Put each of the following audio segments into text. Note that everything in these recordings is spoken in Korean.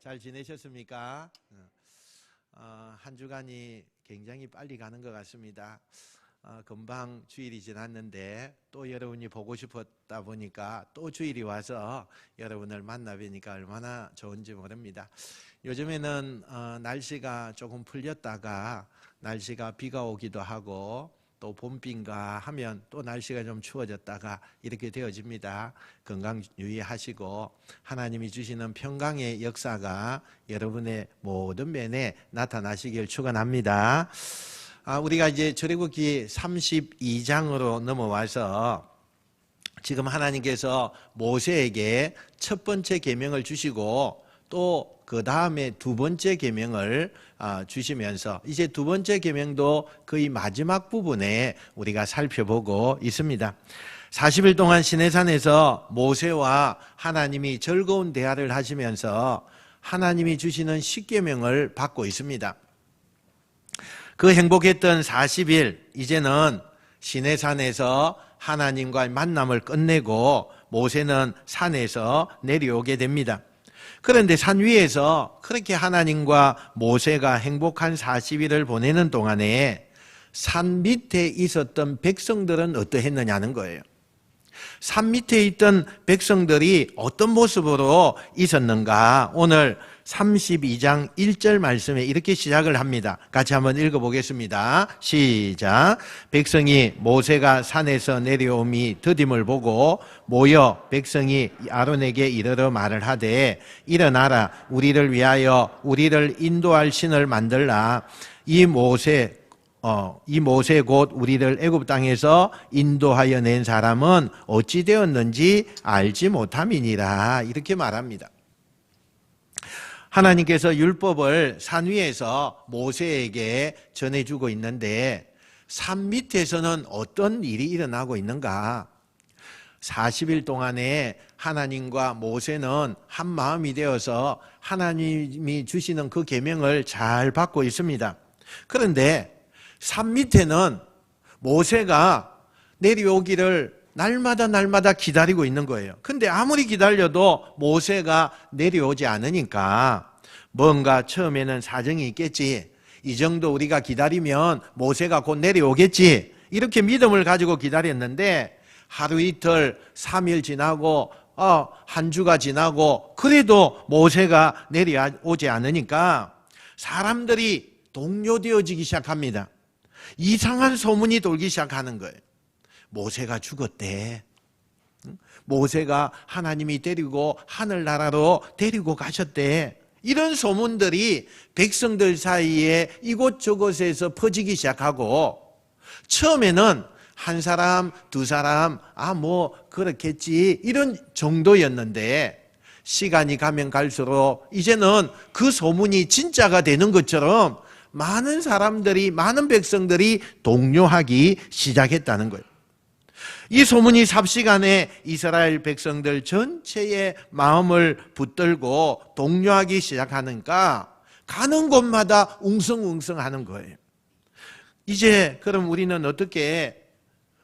잘 지내셨습니까? 한 주간이 굉장히 빨리 가는 것 같습니다. 금방 주일이 지났는데 또 여러분이 보고 싶었다 보니까 또 주일이 와서 여러분을 만나 뵈니까 얼마나 좋은지 모릅니다. 요즘에는 날씨가 조금 풀렸다가 날씨가 비가 오기도 하고 또 봄비인가 하면 또 날씨가 좀 추워졌다가 이렇게 되어집니다. 건강 유의하시고 하나님이 주시는 평강의 역사가 여러분의 모든 면에 나타나시길 축원합니다. 우리가 이제 출애굽기 32장으로 넘어와서 지금 하나님께서 모세에게 첫 번째 계명을 주시고 또 그 다음에 두 번째 계명을 주시면서 이제 두 번째 계명도 거의 마지막 부분에 우리가 살펴보고 있습니다. 40일 동안 시내산에서 모세와 하나님이 즐거운 대화를 하시면서 하나님이 주시는 십계명을 받고 있습니다. 그 행복했던 40일, 이제는 시내산에서 하나님과의 만남을 끝내고 모세는 산에서 내려오게 됩니다. 그런데 산 위에서 그렇게 하나님과 모세가 행복한 40일을 보내는 동안에 산 밑에 있었던 백성들은 어떠했느냐는 거예요. 산 밑에 있던 백성들이 어떤 모습으로 있었는가? 오늘 32장 1절 말씀에 이렇게 시작을 합니다. 같이 한번 읽어보겠습니다. 시작. 백성이 모세가 산에서 내려옴이 더딤을 보고 모여 백성이 아론에게 이르러 말을 하되 일어나라, 우리를 위하여 우리를 인도할 신을 만들라. 이 모세 곧 우리를 애굽 땅에서 인도하여 낸 사람은 어찌 되었는지 알지 못함이니라. 이렇게 말합니다. 하나님께서 율법을 산 위에서 모세에게 전해주고 있는데 산 밑에서는 어떤 일이 일어나고 있는가? 40일 동안에 하나님과 모세는 한 마음이 되어서 하나님이 주시는 그 계명을 잘 받고 있습니다. 그런데 산 밑에는 모세가 내려오기를 날마다 기다리고 있는 거예요. 근데 아무리 기다려도 모세가 내려오지 않으니까 뭔가 처음에는 사정이 있겠지. 이 정도 우리가 기다리면 모세가 곧 내려오겠지. 이렇게 믿음을 가지고 기다렸는데 하루 이틀 3일 지나고 한 주가 지나고 그래도 모세가 내려오지 않으니까 사람들이 동요되어지기 시작합니다. 이상한 소문이 돌기 시작하는 거예요. 모세가 죽었대. 모세가 하나님이 데리고 하늘나라로 데리고 가셨대. 이런 소문들이 백성들 사이에 이곳저곳에서 퍼지기 시작하고 처음에는 한 사람, 두 사람, 그렇겠지 이런 정도였는데 시간이 가면 갈수록 이제는 그 소문이 진짜가 되는 것처럼 많은 사람들이, 많은 백성들이 동요하기 시작했다는 거예요. 이 소문이 삽시간에 이스라엘 백성들 전체의 마음을 붙들고 동요하기 시작하니까 가는 곳마다 웅성웅성 하는 거예요. 이제 그럼 우리는 어떻게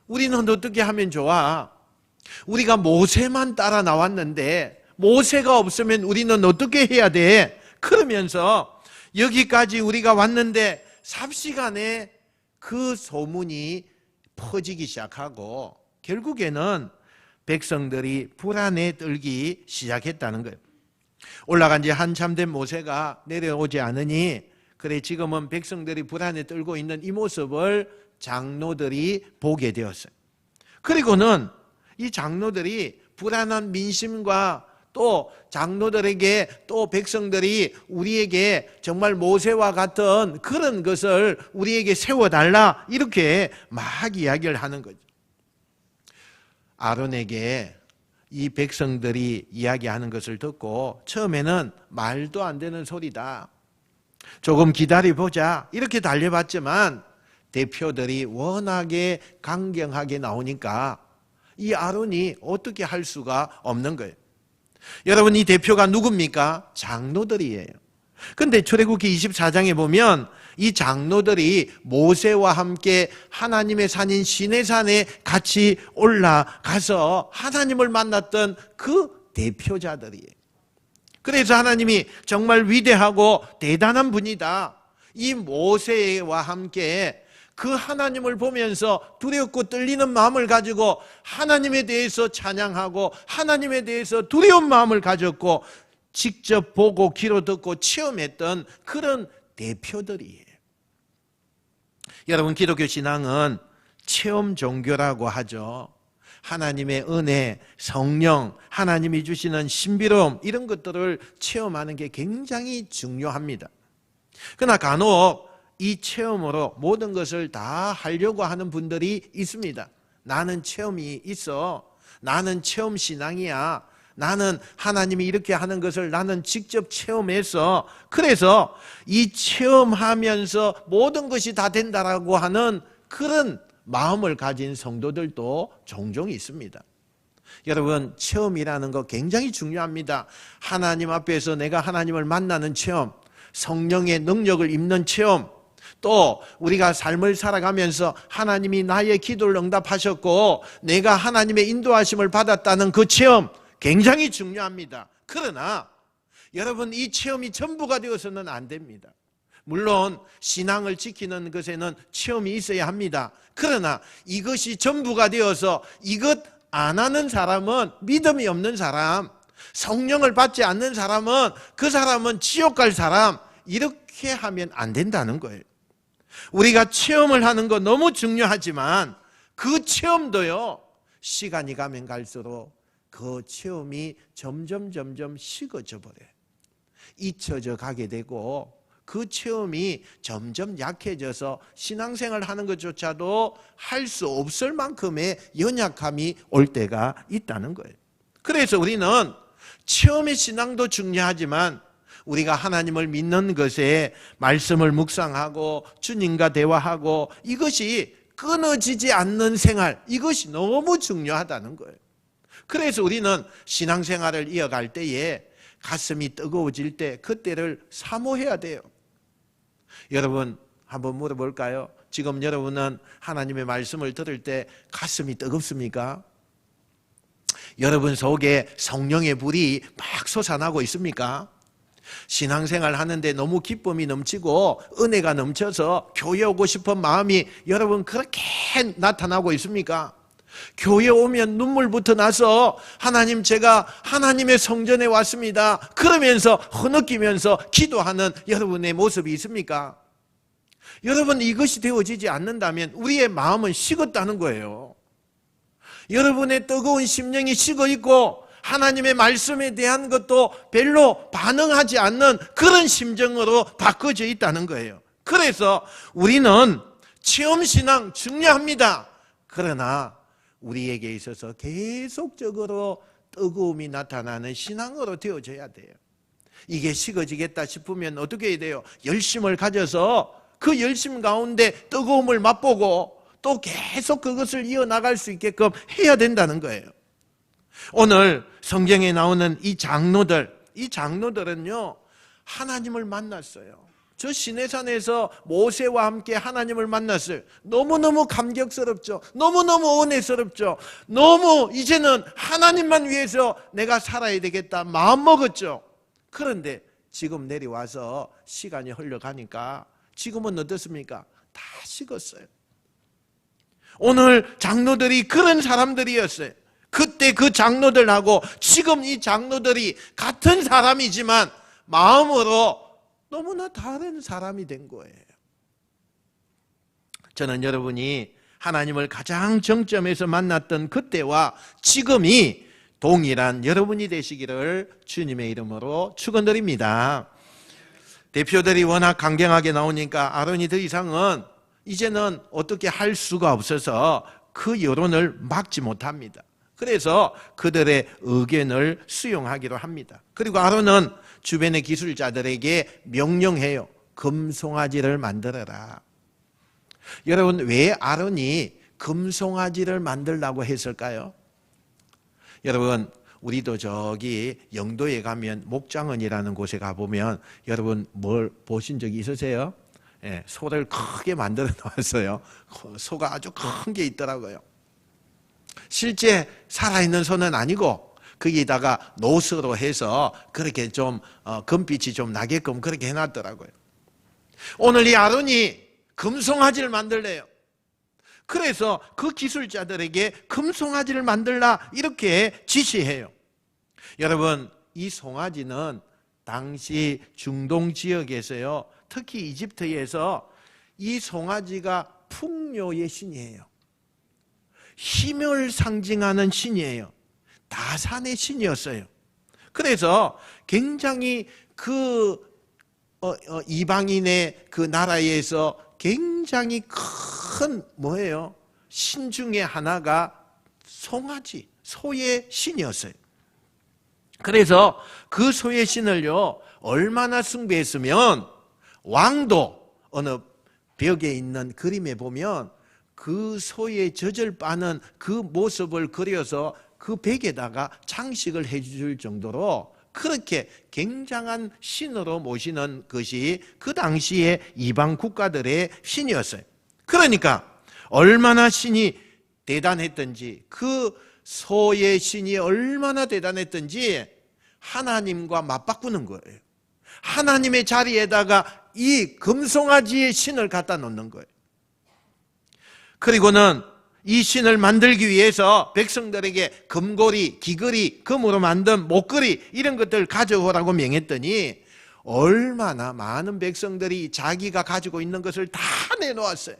하면 좋아? 우리가 모세만 따라 나왔는데 모세가 없으면 우리는 어떻게 해야 돼? 그러면서 여기까지 우리가 왔는데 삽시간에 그 소문이 퍼지기 시작하고 결국에는 백성들이 불안에 떨기 시작했다는 거예요. 올라간 지 한참 된 모세가 내려오지 않으니 그래 지금은 백성들이 불안에 떨고 있는 이 모습을 장로들이 보게 되었어요. 그리고는 이 장로들이 불안한 민심과 또 장로들에게 또 백성들이 우리에게 정말 모세와 같은 그런 것을 우리에게 세워달라 이렇게 막 이야기를 하는 거죠. 아론에게 이 백성들이 이야기하는 것을 듣고 처음에는 말도 안 되는 소리다. 조금 기다려보자 이렇게 달려봤지만 대표들이 워낙에 강경하게 나오니까 이 아론이 어떻게 할 수가 없는 거예요. 여러분 이 대표가 누굽니까? 장로들이에요. 근데 출애굽기 24장에 보면 이 장로들이 모세와 함께 하나님의 산인 시내산에 같이 올라가서 하나님을 만났던 그 대표자들이에요. 그래서 하나님이 정말 위대하고 대단한 분이다. 이 모세와 함께 그 하나님을 보면서 두렵고 떨리는 마음을 가지고 하나님에 대해서 찬양하고 하나님에 대해서 두려운 마음을 가졌고 직접 보고 귀로 듣고 체험했던 그런 대표들이에요. 여러분, 기독교 신앙은 체험 종교라고 하죠. 하나님의 은혜, 성령, 하나님이 주시는 신비로움, 이런 것들을 체험하는 게 굉장히 중요합니다. 그러나 간혹 이 체험으로 모든 것을 다 하려고 하는 분들이 있습니다. 나는 체험이 있어. 나는 체험 신앙이야. 나는 하나님이 이렇게 하는 것을 나는 직접 체험해서, 그래서 이 체험하면서 모든 것이 다 된다라고 하는 그런 마음을 가진 성도들도 종종 있습니다. 여러분, 체험이라는 거 굉장히 중요합니다. 하나님 앞에서 내가 하나님을 만나는 체험, 성령의 능력을 입는 체험, 또 우리가 삶을 살아가면서 하나님이 나의 기도를 응답하셨고 내가 하나님의 인도하심을 받았다는 그 체험, 굉장히 중요합니다. 그러나 여러분, 이 체험이 전부가 되어서는 안 됩니다. 물론 신앙을 지키는 것에는 체험이 있어야 합니다. 그러나 이것이 전부가 되어서 이것 안 하는 사람은 믿음이 없는 사람, 성령을 받지 않는 사람은 그 사람은 지옥 갈 사람, 이렇게 하면 안 된다는 거예요. 우리가 체험을 하는 거 너무 중요하지만 그 체험도요, 시간이 가면 갈수록 그 체험이 점점 식어져 버려요. 잊혀져 가게 되고 그 체험이 점점 약해져서 신앙생활 하는 것조차도 할 수 없을 만큼의 연약함이 올 때가 있다는 거예요. 그래서 우리는 체험의 신앙도 중요하지만 우리가 하나님을 믿는 것에 말씀을 묵상하고 주님과 대화하고 이것이 끊어지지 않는 생활, 이것이 너무 중요하다는 거예요. 그래서 우리는 신앙생활을 이어갈 때에 가슴이 뜨거워질 때 그때를 사모해야 돼요. 여러분, 한번 물어볼까요? 지금 여러분은 하나님의 말씀을 들을 때 가슴이 뜨겁습니까? 여러분 속에 성령의 불이 막 솟아나고 있습니까? 신앙생활 하는데 너무 기쁨이 넘치고 은혜가 넘쳐서 교회 오고 싶은 마음이 여러분 그렇게 나타나고 있습니까? 교회 오면 눈물부터 나서 하나님, 제가 하나님의 성전에 왔습니다, 그러면서 흐느끼면서 기도하는 여러분의 모습이 있습니까? 여러분, 이것이 되어지지 않는다면 우리의 마음은 식었다는 거예요. 여러분의 뜨거운 심령이 식어 있고 하나님의 말씀에 대한 것도 별로 반응하지 않는 그런 심정으로 바꿔져 있다는 거예요. 그래서 우리는 체험신앙 중요합니다. 그러나 우리에게 있어서 계속적으로 뜨거움이 나타나는 신앙으로 되어져야 돼요. 이게 식어지겠다 싶으면 어떻게 해야 돼요? 열심을 가져서 그 열심 가운데 뜨거움을 맛보고 또 계속 그것을 이어나갈 수 있게끔 해야 된다는 거예요. 오늘 성경에 나오는 이 장로들은요, 하나님을 만났어요. 저 시내산에서 모세와 함께 하나님을 만났어요. 너무너무 감격스럽죠. 너무너무 은혜스럽죠. 너무 이제는 하나님만 위해서 내가 살아야 되겠다 마음 먹었죠. 그런데 지금 내려와서 시간이 흘러가니까 지금은 어떻습니까? 다 식었어요. 오늘 장로들이 그런 사람들이었어요. 그때 그 장로들하고 지금 이 장로들이 같은 사람이지만 마음으로 너무나 다른 사람이 된 거예요. 저는 여러분이 하나님을 가장 정점에서 만났던 그때와 지금이 동일한 여러분이 되시기를 주님의 이름으로 축원드립니다. 대표들이 워낙 강경하게 나오니까 아론이 더 이상은 이제는 어떻게 할 수가 없어서 그 여론을 막지 못합니다. 그래서 그들의 의견을 수용하기로 합니다. 그리고 아론은 주변의 기술자들에게 명령해요. 금송아지를 만들어라. 여러분, 왜 아론이 금송아지를 만들라고 했을까요? 여러분, 우리도 저기 영도에 가면 목장원이라는 곳에 가보면 여러분 뭘 보신 적이 있으세요? 예, 소를 크게 만들어 놓았어요. 소가 아주 큰 게 있더라고요. 실제 살아있는 소는 아니고 거기다가 노스로 해서 그렇게 좀 금빛이 좀 나게끔 그렇게 해놨더라고요. 오늘 이 아론이 금송아지를 만들래요. 그래서 그 기술자들에게 금송아지를 만들라 이렇게 지시해요. 여러분, 이 송아지는 당시 중동 지역에서요, 특히 이집트에서 이 송아지가 풍요의 신이에요. 힘을 상징하는 신이에요. 다산의 신이었어요. 그래서 굉장히 그 이방인의 그 나라에서 굉장히 큰 뭐예요? 신 중에 하나가 송아지, 소의 신이었어요. 그래서 그 소의 신을요, 얼마나 숭배했으면 왕도 어느 벽에 있는 그림에 보면 그 소의 젖을 빠는 그 모습을 그려서 그 벽에다가 장식을 해줄 정도로 그렇게 굉장한 신으로 모시는 것이 그 당시에 이방 국가들의 신이었어요. 그러니까 얼마나 신이 대단했던지, 그 소의 신이 얼마나 대단했던지 하나님과 맞바꾸는 거예요. 하나님의 자리에다가 이 금송아지의 신을 갖다 놓는 거예요. 그리고는 이 신을 만들기 위해서 백성들에게 금고리, 귀걸이, 금으로 만든 목걸이 이런 것들 가져오라고 명했더니 얼마나 많은 백성들이 자기가 가지고 있는 것을 다 내놓았어요.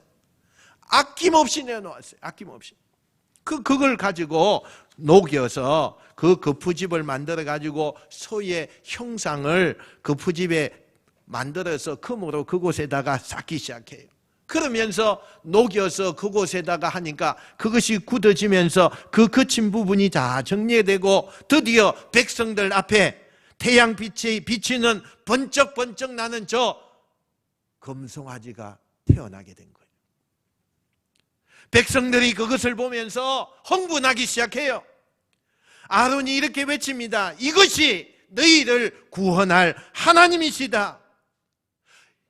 아낌없이 내놓았어요. 아낌없이. 그걸 가지고 녹여서 그 거푸집을 만들어 가지고 소의 형상을 거푸집에 만들어서 금으로 그곳에다가 쌓기 시작해요. 그러면서 녹여서 그곳에다가 하니까 그것이 굳어지면서 그 거친 부분이 다 정리되고 드디어 백성들 앞에 태양빛이 비치는 번쩍번쩍 나는 저 금송아지가 태어나게 된 거예요. 백성들이 그것을 보면서 흥분하기 시작해요. 아론이 이렇게 외칩니다. 이것이 너희를 구원할 하나님이시다.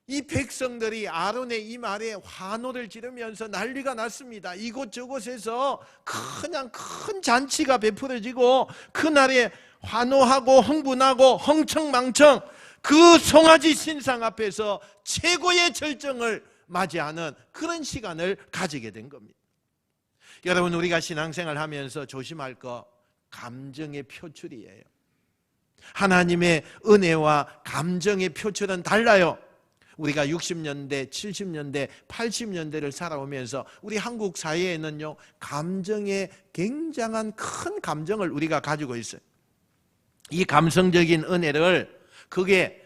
이 백성들이 아론의 이 말에 환호를 지르면서 난리가 났습니다. 이곳저곳에서 그냥 큰 잔치가 베풀어지고 그날에 환호하고 흥분하고 흥청망청 그 송아지 신상 앞에서 최고의 절정을 맞이하는 그런 시간을 가지게 된 겁니다. 여러분, 우리가 신앙생활 하면서 조심할 거 감정의 표출이에요. 하나님의 은혜와 감정의 표출은 달라요. 우리가 60년대, 70년대, 80년대를 살아오면서 우리 한국 사회에는요, 감정의 굉장한 큰 감정을 우리가 가지고 있어요. 이 감성적인 은혜를 그게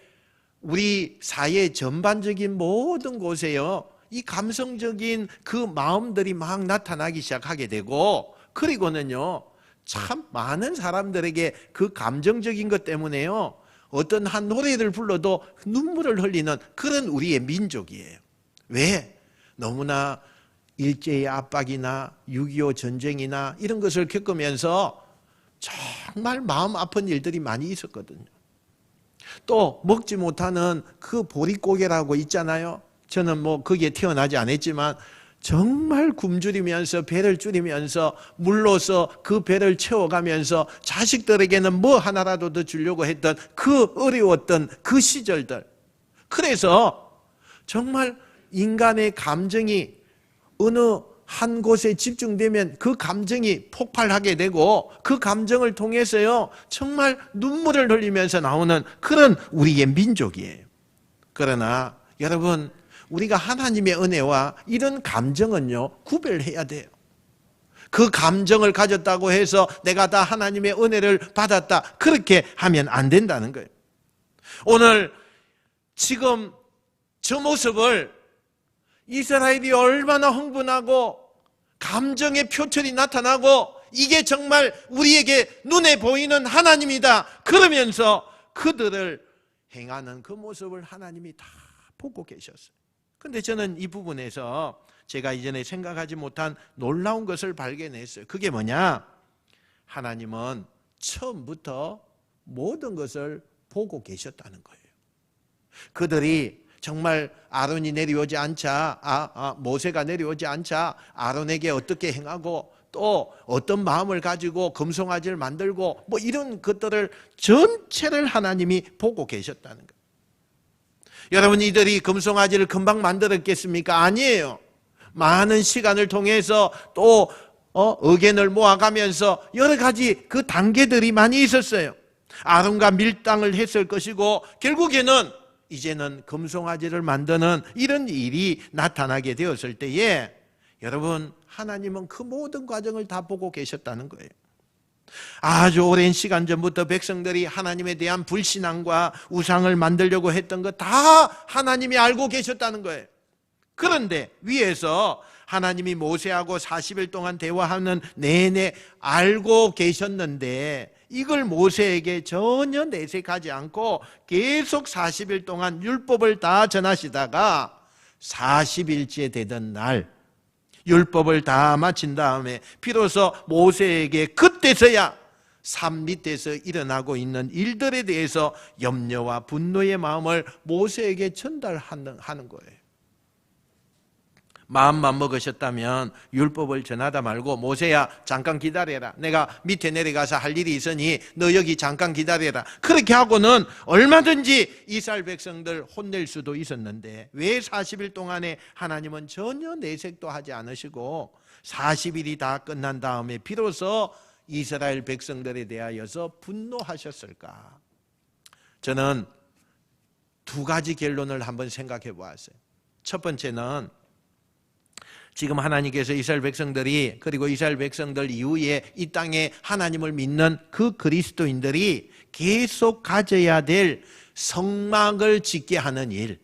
우리 사회 전반적인 모든 곳에요, 이 감성적인 그 마음들이 막 나타나기 시작하게 되고, 그리고는요, 참 많은 사람들에게 그 감정적인 것 때문에요, 어떤 한 노래를 불러도 눈물을 흘리는 그런 우리의 민족이에요. 왜? 너무나 일제의 압박이나 6.25 전쟁이나 이런 것을 겪으면서 정말 마음 아픈 일들이 많이 있었거든요. 또 먹지 못하는 그 보릿고개라고 있잖아요. 저는 뭐 거기에 태어나지 않았지만 정말 굶주리면서 배를 줄이면서 물로서 그 배를 채워가면서 자식들에게는 뭐 하나라도 더 주려고 했던 그 어려웠던 그 시절들. 그래서 정말 인간의 감정이 어느 한 곳에 집중되면 그 감정이 폭발하게 되고 그 감정을 통해서요, 정말 눈물을 흘리면서 나오는 그런 우리의 민족이에요. 그러나 여러분, 우리가 하나님의 은혜와 이런 감정은요, 구별해야 돼요. 그 감정을 가졌다고 해서 내가 다 하나님의 은혜를 받았다, 그렇게 하면 안 된다는 거예요. 오늘 지금 저 모습을 이스라엘이 얼마나 흥분하고 감정의 표출이 나타나고 이게 정말 우리에게 눈에 보이는 하나님이다 그러면서 그들을 행하는 그 모습을 하나님이 다 보고 계셨어요. 그런데 저는 이 부분에서 제가 이전에 생각하지 못한 놀라운 것을 발견했어요. 그게 뭐냐? 하나님은 처음부터 모든 것을 보고 계셨다는 거예요. 그들이 정말 아론이 내려오지 않자, 모세가 내려오지 않자 아론에게 어떻게 행하고 또 어떤 마음을 가지고 금송아지를 만들고 뭐 이런 것들을 전체를 하나님이 보고 계셨다는 거예요. 여러분, 이들이 금송아지를 금방 만들었겠습니까? 아니에요. 많은 시간을 통해서 또 의견을 모아가면서 여러 가지 그 단계들이 많이 있었어요. 아론과 밀당을 했을 것이고 결국에는 이제는 금송아지를 만드는 이런 일이 나타나게 되었을 때에 여러분, 하나님은 그 모든 과정을 다 보고 계셨다는 거예요. 아주 오랜 시간 전부터 백성들이 하나님에 대한 불신앙과 우상을 만들려고 했던 거 다 하나님이 알고 계셨다는 거예요. 그런데 위에서 하나님이 모세하고 40일 동안 대화하는 내내 알고 계셨는데 이걸 모세에게 전혀 내색하지 않고 계속 40일 동안 율법을 다 전하시다가 40일째 되던 날 율법을 다 마친 다음에 비로소 모세에게 그때서야 산 밑에서 일어나고 있는 일들에 대해서 염려와 분노의 마음을 모세에게 전달하는 거예요. 마음만 먹으셨다면 율법을 전하다 말고 모세야 잠깐 기다려라, 내가 밑에 내려가서 할 일이 있으니 너 여기 잠깐 기다려라, 그렇게 하고는 얼마든지 이스라엘 백성들 혼낼 수도 있었는데 왜 40일 동안에 하나님은 전혀 내색도 하지 않으시고 40일이 다 끝난 다음에 비로소 이스라엘 백성들에 대하여서 분노하셨을까? 저는 두 가지 결론을 한번 생각해 보았어요. 첫 번째는 지금 하나님께서 이스라엘 백성들이, 그리고 이스라엘 백성들 이후에 이 땅에 하나님을 믿는 그 그리스도인들이 계속 가져야 될 성막을 짓게 하는 일,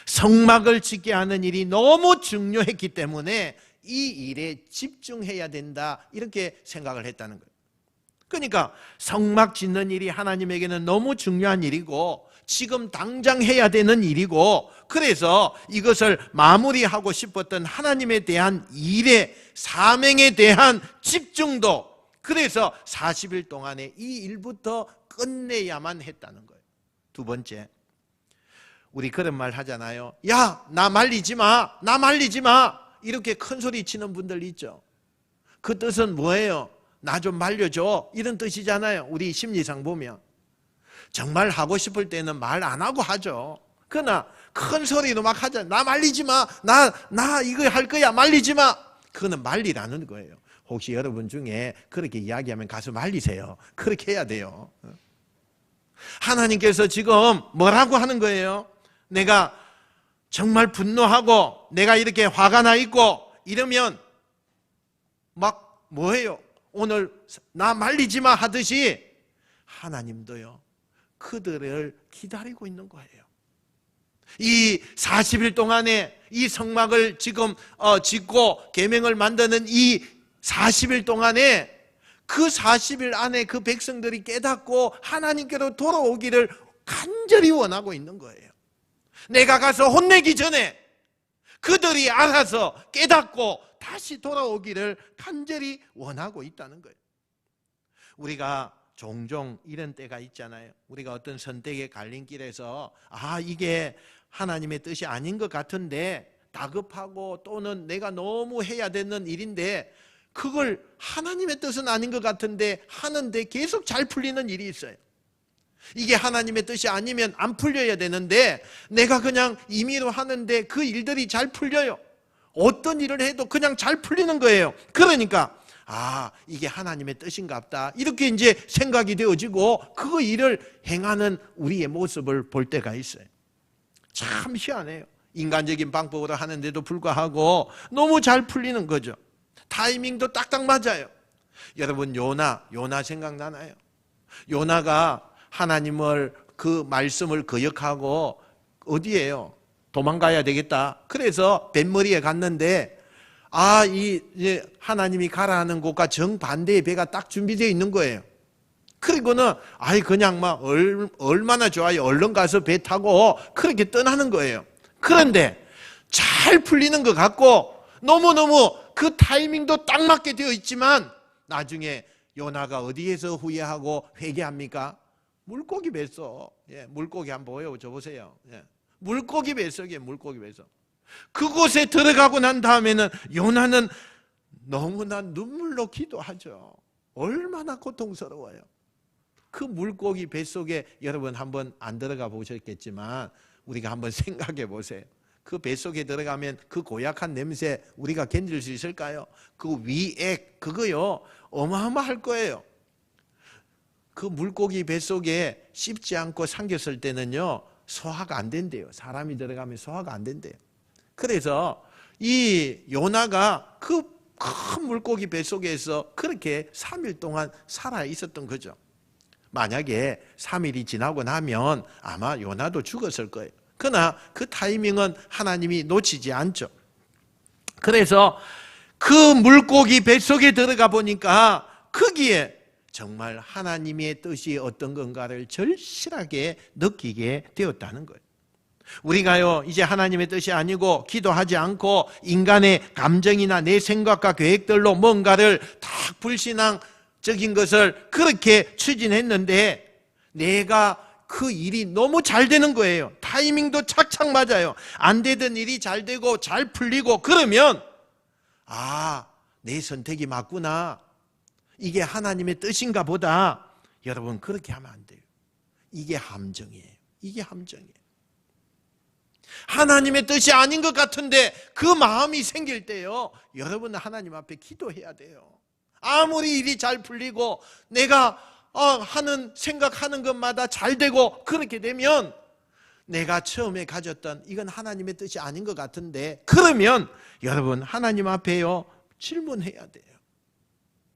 성막을 짓게 하는 일이 너무 중요했기 때문에 이 일에 집중해야 된다, 이렇게 생각을 했다는 거예요. 그러니까 성막 짓는 일이 하나님에게는 너무 중요한 일이고 지금 당장 해야 되는 일이고, 그래서 이것을 마무리하고 싶었던 하나님에 대한 일의 사명에 대한 집중도, 그래서 40일 동안에 이 일부터 끝내야만 했다는 거예요. 두 번째, 우리 그런 말 하잖아요. 야, 나 말리지 마, 나 말리지 마, 이렇게 큰 소리 치는 분들 있죠. 그 뜻은 뭐예요? 나 좀 말려줘, 이런 뜻이잖아요. 우리 심리상 보면 정말 하고 싶을 때는 말 안 하고 하죠. 그러나 큰 소리로 막 하잖아요. 나 말리지 마, 나 이거 할 거야, 말리지 마. 그거는 말리라는 거예요. 혹시 여러분 중에 그렇게 이야기하면 가서 말리세요. 그렇게 해야 돼요. 하나님께서 지금 뭐라고 하는 거예요? 내가 정말 분노하고 내가 이렇게 화가 나 있고 이러면 막 뭐예요? 오늘 나 말리지 마 하듯이 하나님도요, 그들을 기다리고 있는 거예요. 이 40일 동안에 이 성막을 지금 짓고 계명을 만드는 이 40일 동안에 그 40일 안에 그 백성들이 깨닫고 하나님께로 돌아오기를 간절히 원하고 있는 거예요. 내가 가서 혼내기 전에 그들이 알아서 깨닫고 다시 돌아오기를 간절히 원하고 있다는 거예요. 우리가 종종 이런 때가 있잖아요. 우리가 어떤 선택의 갈림길에서 이게 하나님의 뜻이 아닌 것 같은데 다급하고 또는 내가 너무 해야 되는 일인데 그걸 하나님의 뜻은 아닌 것 같은데 하는데 계속 잘 풀리는 일이 있어요. 이게 하나님의 뜻이 아니면 안 풀려야 되는데 내가 그냥 임의로 하는데 그 일들이 잘 풀려요. 어떤 일을 해도 그냥 잘 풀리는 거예요. 그러니까 이게 하나님의 뜻인가 보다, 이렇게 이제 생각이 되어지고 그 일을 행하는 우리의 모습을 볼 때가 있어요. 참 희한해요. 인간적인 방법으로 하는데도 불구하고 너무 잘 풀리는 거죠. 타이밍도 딱딱 맞아요. 여러분, 요나 생각나나요? 요나가 하나님을 그 말씀을 거역하고 어디에요? 도망가야 되겠다. 그래서 뱃머리에 갔는데 이 하나님이 가라 하는 곳과 정반대의 배가 딱 준비되어 있는 거예요. 그리고는 그냥 막 얼마나 좋아요. 얼른 가서 배 타고 그렇게 떠나는 거예요. 그런데 잘 풀리는 것 같고 너무너무 그 타이밍도 딱 맞게 되어 있지만 나중에 요나가 어디에서 후회하고 회개합니까? 물고기 뱃속. 물고기 한번 보여줘-보세요. 물고기 뱃속이에요. 물고기 뱃속. 그곳에 들어가고 난 다음에는 요나는 너무나 눈물로 기도하죠. 얼마나 고통스러워요. 그 물고기 뱃속에 여러분 한번 안 들어가 보셨겠지만 우리가 한번 생각해 보세요. 그 뱃속에 들어가면 그 고약한 냄새 우리가 견딜 수 있을까요? 그 위액 그거요 어마어마할 거예요. 그 물고기 뱃속에 씹지 않고 삼켰을 때는요 소화가 안 된대요. 사람이 들어가면 소화가 안 된대요. 그래서 이 요나가 그 큰 물고기 뱃속에서 그렇게 3일 동안 살아 있었던 거죠. 만약에 3일이 지나고 나면 아마 요나도 죽었을 거예요. 그러나 그 타이밍은 하나님이 놓치지 않죠. 그래서 그 물고기 뱃속에 들어가 보니까 거기에 정말 하나님의 뜻이 어떤 건가를 절실하게 느끼게 되었다는 거예요. 우리가요 이제 하나님의 뜻이 아니고 기도하지 않고 인간의 감정이나 내 생각과 계획들로 뭔가를 딱 불신앙적인 것을 그렇게 추진했는데 내가 그 일이 너무 잘 되는 거예요. 타이밍도 착착 맞아요. 안 되던 일이 잘 되고 잘 풀리고 그러면 아, 내 선택이 맞구나. 이게 하나님의 뜻인가 보다. 여러분 그렇게 하면 안 돼요. 이게 함정이에요. 이게 함정이에요. 하나님의 뜻이 아닌 것 같은데 그 마음이 생길 때요 여러분은 하나님 앞에 기도해야 돼요. 아무리 일이 잘 풀리고 내가 하는 생각하는 것마다 잘 되고 그렇게 되면 내가 처음에 가졌던 이건 하나님의 뜻이 아닌 것 같은데 그러면 여러분 하나님 앞에요 질문해야 돼요.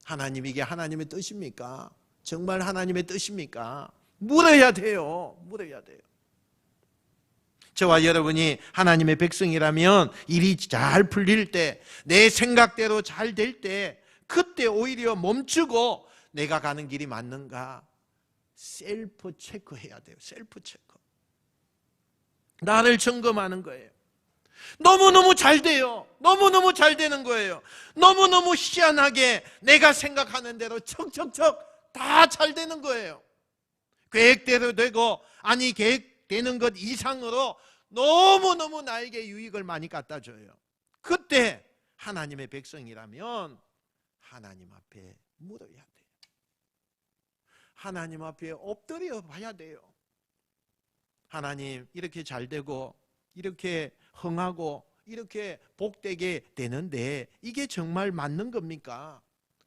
하나님 이게 하나님의 뜻입니까? 정말 하나님의 뜻입니까? 물어야 돼요. 물어야 돼요. 저와 여러분이 하나님의 백성이라면 일이 잘 풀릴 때, 내 생각대로 잘 될 때, 그때 오히려 멈추고 내가 가는 길이 맞는가 셀프 체크해야 돼요. 셀프 체크. 나를 점검하는 거예요. 너무너무 잘 돼요. 너무너무 잘 되는 거예요. 너무너무 희한하게 내가 생각하는 대로 척척척 다 잘 되는 거예요. 계획대로 되고 아니 계획되는 것 이상으로 너무너무 나에게 유익을 많이 갖다 줘요. 그때 하나님의 백성이라면 하나님 앞에 물어야 돼요. 하나님 앞에 엎드려 봐야 돼요. 하나님 이렇게 잘 되고 이렇게 흥하고 이렇게 복되게 되는데 이게 정말 맞는 겁니까?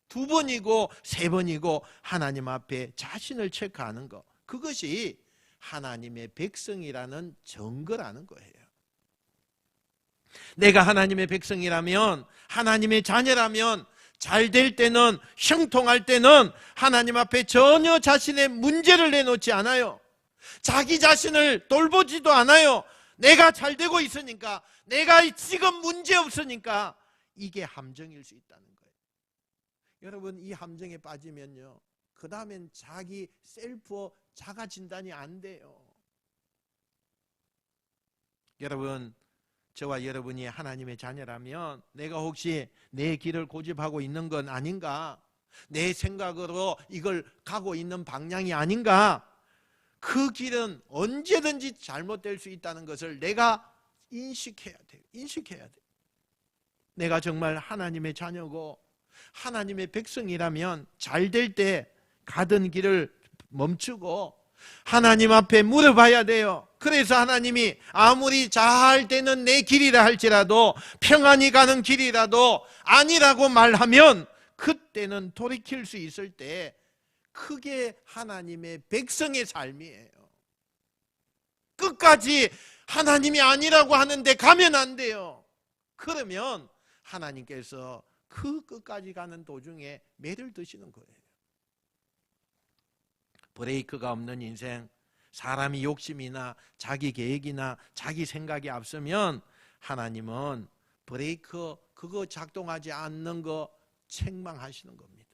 2번이고 3번이고 하나님 앞에 자신을 체크하는 것, 그것이 하나님의 백성이라는 증거라는 거예요. 내가 하나님의 백성이라면, 하나님의 자녀라면 잘 될 때는, 형통할 때는 하나님 앞에 전혀 자신의 문제를 내놓지 않아요. 자기 자신을 돌보지도 않아요. 내가 잘 되고 있으니까, 내가 지금 문제 없으니까 이게 함정일 수 있다는 거예요. 여러분 이 함정에 빠지면요 그 다음엔 자기 셀프 자가 진단이 안 돼요. 여러분 저와 여러분이 하나님의 자녀라면 내가 혹시 내 길을 고집하고 있는 건 아닌가, 내 생각으로 이걸 가고 있는 방향이 아닌가, 그 길은 언제든지 잘못될 수 있다는 것을 내가 인식해야 돼요. 인식해야 돼요. 내가 정말 하나님의 자녀고 하나님의 백성이라면 잘 될 때 가던 길을 멈추고 하나님 앞에 물어봐야 돼요. 그래서 하나님이 아무리 잘 되는 내 길이라 할지라도, 평안히 가는 길이라도 아니라고 말하면 그때는 돌이킬 수 있을 때 그게 하나님의 백성의 삶이에요. 끝까지 하나님이 아니라고 하는데 가면 안 돼요. 그러면 하나님께서 그 끝까지 가는 도중에 매를 드시는 거예요. 브레이크가 없는 인생, 사람이 욕심이나 자기 계획이나 자기 생각이 앞서면 하나님은 브레이크 그거 작동하지 않는 거 책망하시는 겁니다.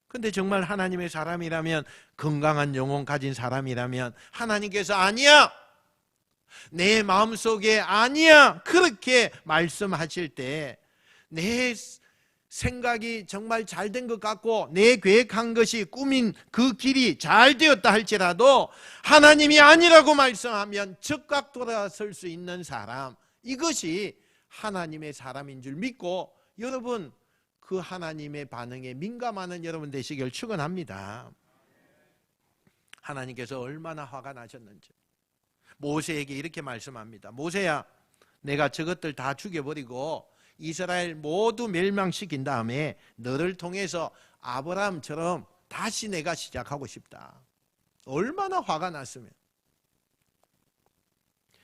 근데 정말 하나님의 사람이라면, 건강한 영혼 가진 사람이라면 하나님께서 아니야, 내 마음속에 아니야 그렇게 말씀하실 때 내 생각이 정말 잘 된 것 같고 내 계획한 것이 꾸민 그 길이 잘 되었다 할지라도 하나님이 아니라고 말씀하면 즉각 돌아설 수 있는 사람, 이것이 하나님의 사람인 줄 믿고 여러분 그 하나님의 반응에 민감하는 여러분 되시길 축원합니다. 하나님께서 얼마나 화가 나셨는지 모세에게 이렇게 말씀합니다. 모세야, 내가 저것들 다 죽여버리고 이스라엘 모두 멸망시킨 다음에 너를 통해서 아브라함처럼 다시 내가 시작하고 싶다. 얼마나 화가 났으면.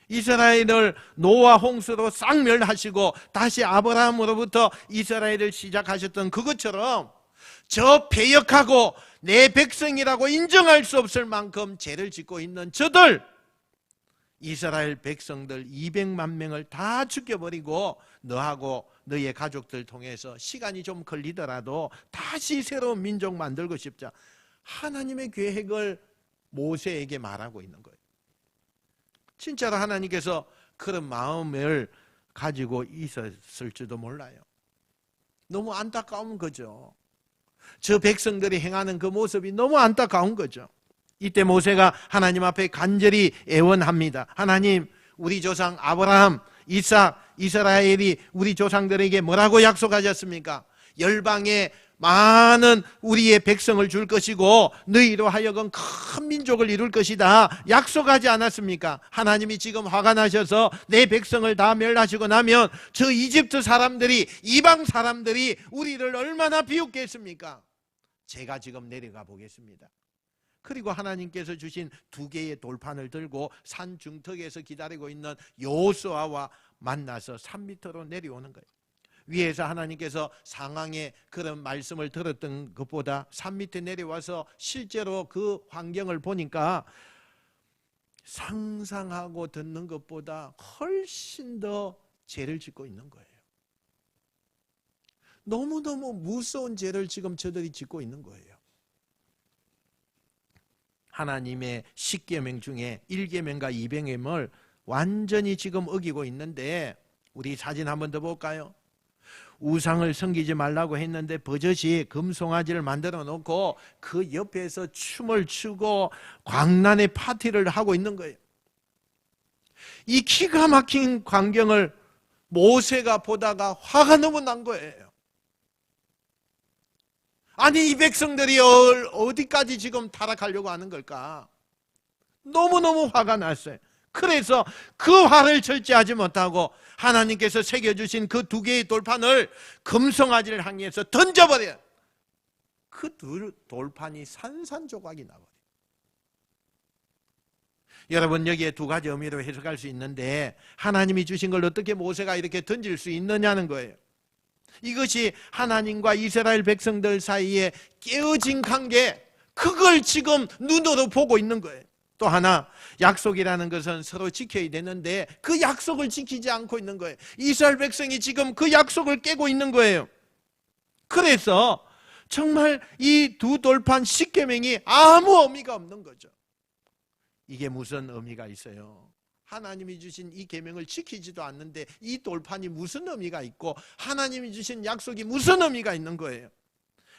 이스라엘을 노아 홍수로 싹 멸하시고 다시 아브라함으로부터 이스라엘을 시작하셨던 그것처럼 저 패역하고 내 백성이라고 인정할 수 없을 만큼 죄를 짓고 있는 저들, 이스라엘 백성들 200만 명을 다 죽여버리고 너하고 너의 가족들 통해서 시간이 좀 걸리더라도 다시 새로운 민족 만들고 싶자. 하나님의 계획을 모세에게 말하고 있는 거예요. 진짜로 하나님께서 그런 마음을 가지고 있었을지도 몰라요. 너무 안타까운 거죠. 저 백성들이 행하는 그 모습이 너무 안타까운 거죠. 이때 모세가 하나님 앞에 간절히 애원합니다. 하나님, 우리 조상 아브라함, 이삭, 이스라엘이 우리 조상들에게 뭐라고 약속하셨습니까? 열방에 많은 우리의 백성을 줄 것이고 너희로 하여금 큰 민족을 이룰 것이다 약속하지 않았습니까? 하나님이 지금 화가 나셔서 내 백성을 다 멸하시고 나면 저 이집트 사람들이, 이방 사람들이 우리를 얼마나 비웃겠습니까? 제가 지금 내려가 보겠습니다. 그리고 하나님께서 주신 2개의 돌판을 들고 산 중턱에서 기다리고 있는 여호수아와 만나서 산 밑으로 내려오는 거예요. 위에서 하나님께서 상황의 그런 말씀을 들었던 것보다 산 밑에 내려와서 실제로 그 환경을 보니까 상상하고 듣는 것보다 훨씬 더 죄를 짓고 있는 거예요. 너무너무 무서운 죄를 지금 저들이 짓고 있는 거예요. 하나님의 10계명 중에 1계명과 2계명을 완전히 지금 어기고 있는데, 우리 사진 한번 더 볼까요? 우상을 섬기지 말라고 했는데 버젓이 금송아지를 만들어 놓고 그 옆에서 춤을 추고 광란의 파티를 하고 있는 거예요. 이 기가 막힌 광경을 모세가 보다가 화가 너무 난 거예요. 아니, 이 백성들이 어디까지 지금 타락하려고 하는 걸까? 너무너무 화가 났어요. 그래서 그 화를 절제하지 못하고 하나님께서 새겨주신 그 2개의 돌판을 금송아지를 향해서 던져버려요. 그 돌판이 산산조각이 나버려요. 여러분, 여기에 2가지 의미로 해석할 수 있는데, 하나님이 주신 걸 어떻게 모세가 이렇게 던질 수 있느냐는 거예요. 이것이 하나님과 이스라엘 백성들 사이에 깨어진 관계, 그걸 지금 눈으로 보고 있는 거예요. 또 하나, 약속이라는 것은 서로 지켜야 되는데 그 약속을 지키지 않고 있는 거예요. 이스라엘 백성이 지금 그 약속을 깨고 있는 거예요. 그래서 정말 이 2 돌판 10계명이 아무 의미가 없는 거죠. 이게 무슨 의미가 있어요? 하나님이 주신 이 계명을 지키지도 않는데 이 돌판이 무슨 의미가 있고 하나님이 주신 약속이 무슨 의미가 있는 거예요?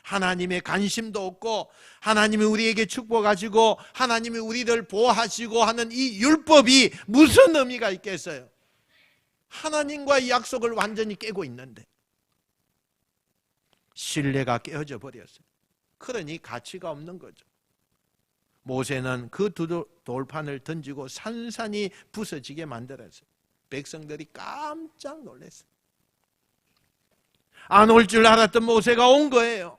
하나님의 관심도 없고 하나님이 우리에게 축복하시고 하나님이 우리를 보호하시고 하는 이 율법이 무슨 의미가 있겠어요? 하나님과의 약속을 완전히 깨고 있는데 신뢰가 깨어져 버렸어요. 그러니 가치가 없는 거죠. 모세는 그 2 돌판을 던지고 산산이 부서지게 만들었어요. 백성들이 깜짝 놀랐어요. 안 올 줄 알았던 모세가 온 거예요.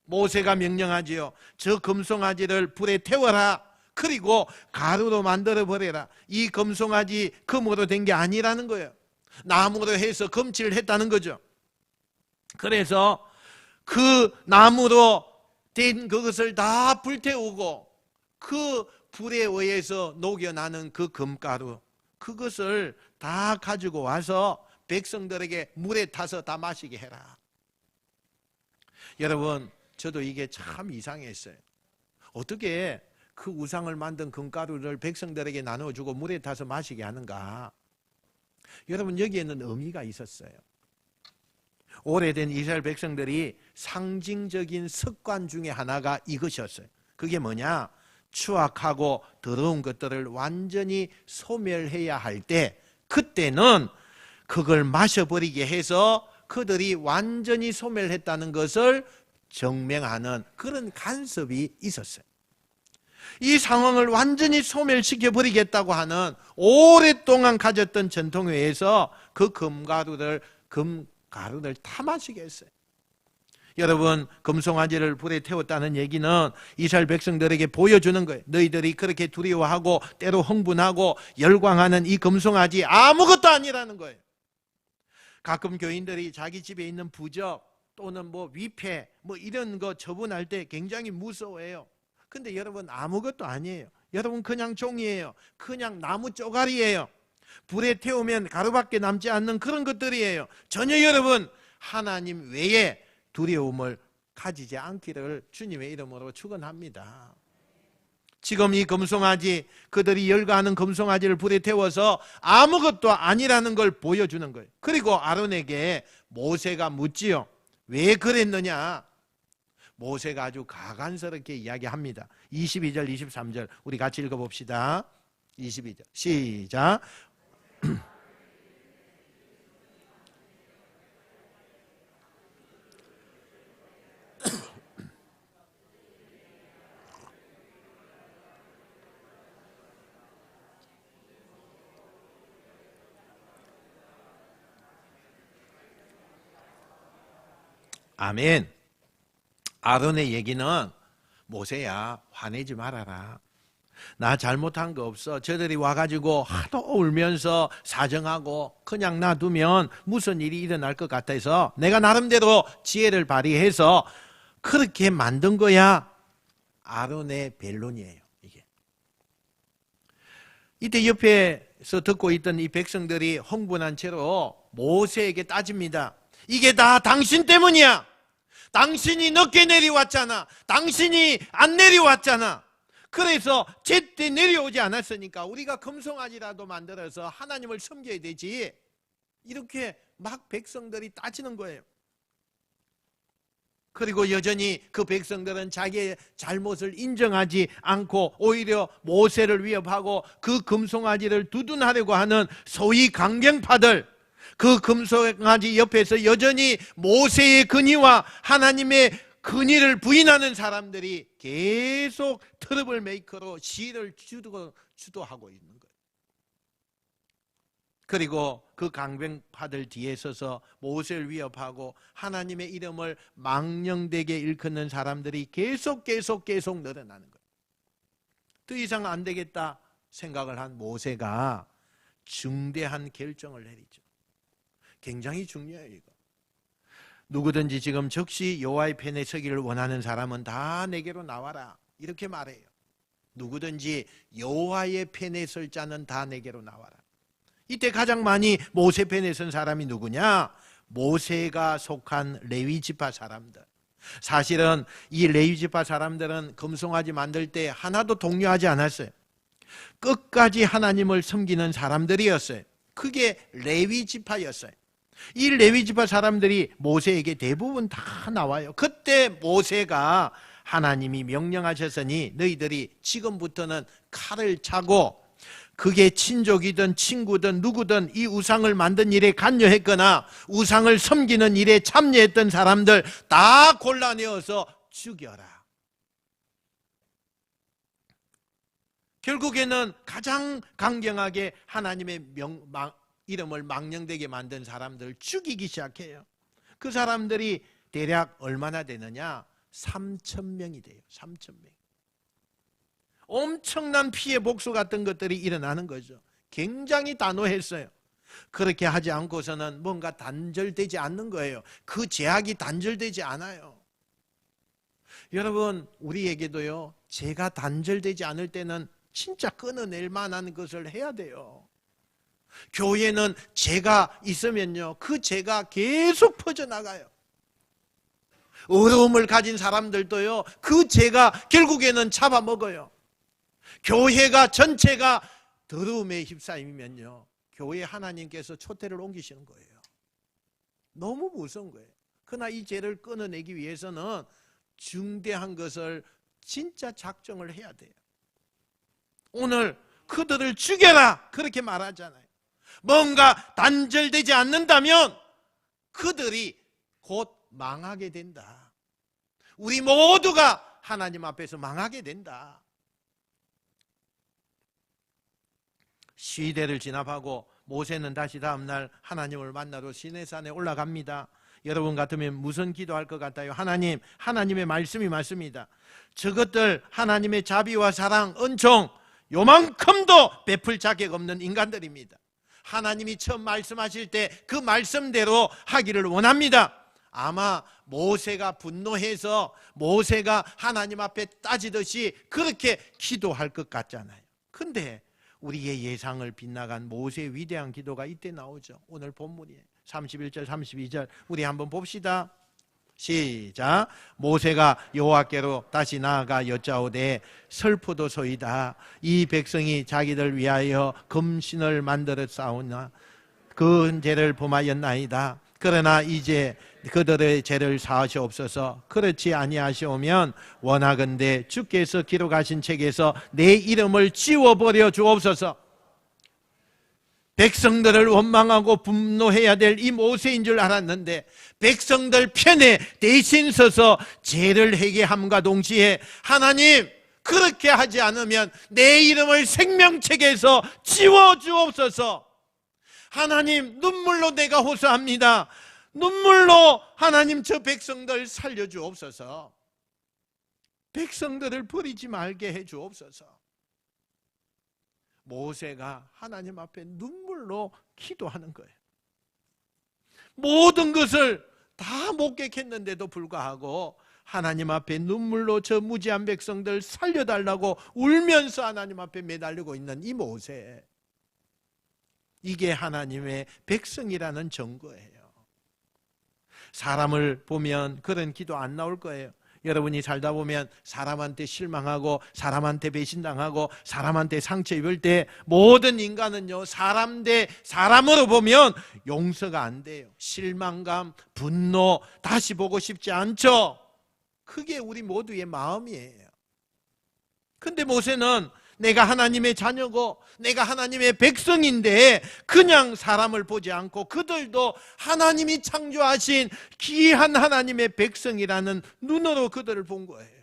모세가 명령하지요. 저 금송아지를 불에 태워라. 그리고 가루로 만들어 버려라. 이 금송아지 금으로 된 게 아니라는 거예요. 나무로 해서 금칠을 했다는 거죠. 그래서 그 나무로 된 그것을 다 불태우고 그 불에 의해서 녹여나는 그 금가루, 그것을 다 가지고 와서 백성들에게 물에 타서 다 마시게 해라. 여러분, 저도 이게 참 이상했어요. 어떻게 그 우상을 만든 금가루를 백성들에게 나눠주고 물에 타서 마시게 하는가? 여러분, 여기에는 의미가 있었어요. 오래된 이스라엘 백성들이 상징적인 습관 중에 하나가 이것이었어요. 그게 뭐냐? 추악하고 더러운 것들을 완전히 소멸해야 할 때, 그때는 그걸 마셔버리게 해서 그들이 완전히 소멸했다는 것을 증명하는 그런 간섭이 있었어요. 이 상황을 완전히 소멸시켜 버리겠다고 하는 오랫동안 가졌던 전통에 의해서 그 금가루를 타 마시게 했어요. 여러분, 금송아지를 불에 태웠다는 얘기는 이스라엘 백성들에게 보여주는 거예요. 너희들이 그렇게 두려워하고 때로 흥분하고 열광하는 이 금송아지 아무것도 아니라는 거예요. 가끔 교인들이 자기 집에 있는 부적 또는 위패 이런 거 처분할 때 굉장히 무서워해요. 근데 여러분, 아무것도 아니에요. 여러분, 그냥 종이에요. 그냥 나무 쪼가리예요. 불에 태우면 가루밖에 남지 않는 그런 것들이에요. 전혀 여러분, 하나님 외에 두려움을 가지지 않기를 주님의 이름으로 축원합니다. 지금 이 금송아지, 그들이 열거하는 금송아지를 불에 태워서 아무것도 아니라는 걸 보여주는 거예요. 그리고 아론에게 모세가 묻지요. 왜 그랬느냐? 모세가 아주 가관스럽게 이야기합니다. 22절 23절 우리 같이 읽어봅시다. 22절 시작. 아멘. 아론의 얘기는 모세야, 화내지 말아라. 나 잘못한 거 없어. 저들이 와가지고 하도 울면서 사정하고 그냥 놔두면 무슨 일이 일어날 것 같아서 내가 나름대로 지혜를 발휘해서 그렇게 만든 거야. 아론의 변론이에요, 이게. 이때 옆에서 듣고 있던 이 백성들이 흥분한 채로 모세에게 따집니다. 이게 다 당신 때문이야. 당신이 늦게 내려왔잖아. 당신이 안 내려왔잖아. 그래서 제때 내려오지 않았으니까 우리가 금송아지라도 만들어서 하나님을 섬겨야 되지. 이렇게 막 백성들이 따지는 거예요. 그리고 여전히 그 백성들은 자기의 잘못을 인정하지 않고 오히려 모세를 위협하고 그 금송아지를 두둔하려고 하는 소위 강경파들, 그 금송아지 옆에서 여전히 모세의 근의와 하나님의 근의를 부인하는 사람들이 계속 트러블 메이커로 시를 주도하고 있는 거예요. 그리고 그 강경파들 뒤에 서서 모세를 위협하고 하나님의 이름을 망령되게 일컫는 사람들이 계속 늘어나는 거예요. 더 이상 안 되겠다 생각을 한 모세가 중대한 결정을 내리죠. 굉장히 중요해요, 이거. 누구든지 지금 즉시 여호와의 편에 서기를 원하는 사람은 다 내게로 나와라, 이렇게 말해요. 누구든지 여호와의 편에 설 자는 다 내게로 나와라. 이때 가장 많이 모세 편에 선 사람이 누구냐? 모세가 속한 레위 지파 사람들. 사실은 이 레위 지파 사람들은 금송아지 만들 때 하나도 동요하지 않았어요. 끝까지 하나님을 섬기는 사람들이었어요. 그게 레위 지파였어요. 이 레위 지파 사람들이 모세에게 대부분 다 나와요. 그때 모세가 하나님이 명령하셨으니 너희들이 지금부터는 칼을 차고, 그게 친족이든 친구든 누구든 이 우상을 만든 일에 관여했거나 우상을 섬기는 일에 참여했던 사람들 다 골라내어서 죽여라. 결국에는 가장 강경하게 하나님의 이름을 망령되게 만든 사람들 죽이기 시작해요. 그 사람들이 대략 얼마나 되느냐? 3,000명이 돼요. 3,000명. 엄청난 피해 복수 같은 것들이 일어나는 거죠. 굉장히 단호했어요. 그렇게 하지 않고서는 뭔가 단절되지 않는 거예요. 그 제약이 단절되지 않아요. 여러분, 우리에게도요, 죄가 단절되지 않을 때는 진짜 끊어낼 만한 것을 해야 돼요. 교회는 죄가 있으면요, 그 죄가 계속 퍼져나가요. 어려움을 가진 사람들도요, 그 죄가 결국에는 잡아먹어요. 교회가 전체가 더러움에 휩싸이면요, 교회 하나님께서 초대를 옮기시는 거예요. 너무 무서운 거예요. 그러나 이 죄를 끊어내기 위해서는 중대한 것을 진짜 작정을 해야 돼요. 오늘 그들을 죽여라, 그렇게 말하잖아요. 뭔가 단절되지 않는다면 그들이 곧 망하게 된다. 우리 모두가 하나님 앞에서 망하게 된다. 시대를 진압하고 모세는 다시 다음날 하나님을 만나러 시내산에 올라갑니다. 여러분 같으면 무슨 기도할 것 같아요? 하나님, 하나님의 말씀이 맞습니다. 저것들 하나님의 자비와 사랑, 은총 요만큼도 베풀 자격 없는 인간들입니다. 하나님이 처음 말씀하실 때 그 말씀대로 하기를 원합니다. 아마 모세가 분노해서 모세가 하나님 앞에 따지듯이 그렇게 기도할 것 같잖아요. 근데 우리의 예상을 빗나간 모세의 위대한 기도가 이때 나오죠. 오늘 본문이에요. 31절 32절 우리 한번 봅시다. 시작. 모세가 여호와께로 다시 나아가 여짜오되 슬프도소이다. 이 백성이 자기들 위하여 금신을 만들어 싸우나 그 죄를 범하였나이다. 그러나 이제 그들의 죄를 사하시옵소서. 그렇지 아니하시오면 원하건대 주께서 기록하신 책에서 내 이름을 지워버려 주옵소서. 백성들을 원망하고 분노해야 될 이 모세인 줄 알았는데 백성들 편에 대신 서서 죄를 회개함과 동시에 하나님 그렇게 하지 않으면 내 이름을 생명책에서 지워주옵소서. 하나님 눈물로 내가 호소합니다. 눈물로 하나님 저 백성들 살려주옵소서. 백성들을 버리지 말게 해주옵소서. 모세가 하나님 앞에 눈물로 기도하는 거예요. 모든 것을 다 목격했는데도 불구하고 하나님 앞에 눈물로 저 무지한 백성들 살려달라고 울면서 하나님 앞에 매달리고 있는 이 모세, 이게 하나님의 백성이라는 증거예요. 사람을 보면 그런 기도 안 나올 거예요. 여러분이 살다 보면 사람한테 실망하고 사람한테 배신당하고 사람한테 상처 입을 때 모든 인간은요 사람 대 사람으로 보면 용서가 안 돼요. 실망감, 분노, 다시 보고 싶지 않죠. 그게 우리 모두의 마음이에요. 근데 모세는 내가 하나님의 자녀고 내가 하나님의 백성인데 그냥 사람을 보지 않고 그들도 하나님이 창조하신 귀한 하나님의 백성이라는 눈으로 그들을 본 거예요.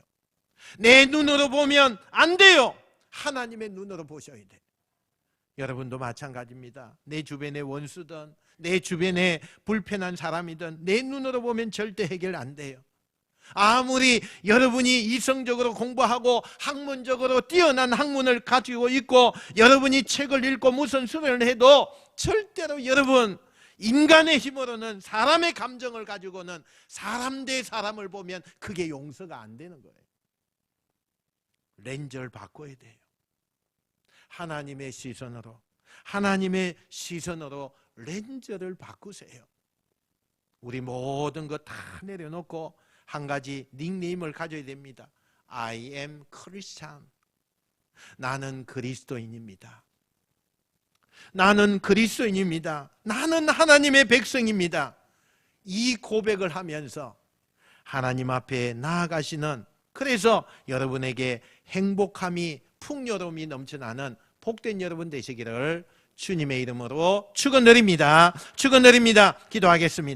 내 눈으로 보면 안 돼요. 하나님의 눈으로 보셔야 돼요. 여러분도 마찬가지입니다. 내 주변의 원수든 내 주변에 불편한 사람이든 내 눈으로 보면 절대 해결 안 돼요. 아무리 여러분이 이성적으로 공부하고 학문적으로 뛰어난 학문을 가지고 있고 여러분이 책을 읽고 무슨 수련을 해도 절대로 여러분 인간의 힘으로는 사람의 감정을 가지고는 사람 대 사람을 보면 그게 용서가 안 되는 거예요. 렌즈를 바꿔야 돼요. 하나님의 시선으로 렌즈를 바꾸세요. 우리 모든 것 다 내려놓고 한 가지 닉네임을 가져야 됩니다. I am Christian. 나는 그리스도인입니다. 나는 그리스도인입니다. 나는 하나님의 백성입니다. 이 고백을 하면서 하나님 앞에 나아가시는, 그래서 여러분에게 행복함이 풍요로움이 넘쳐나는 복된 여러분 되시기를 주님의 이름으로 축원드립니다. 기도하겠습니다.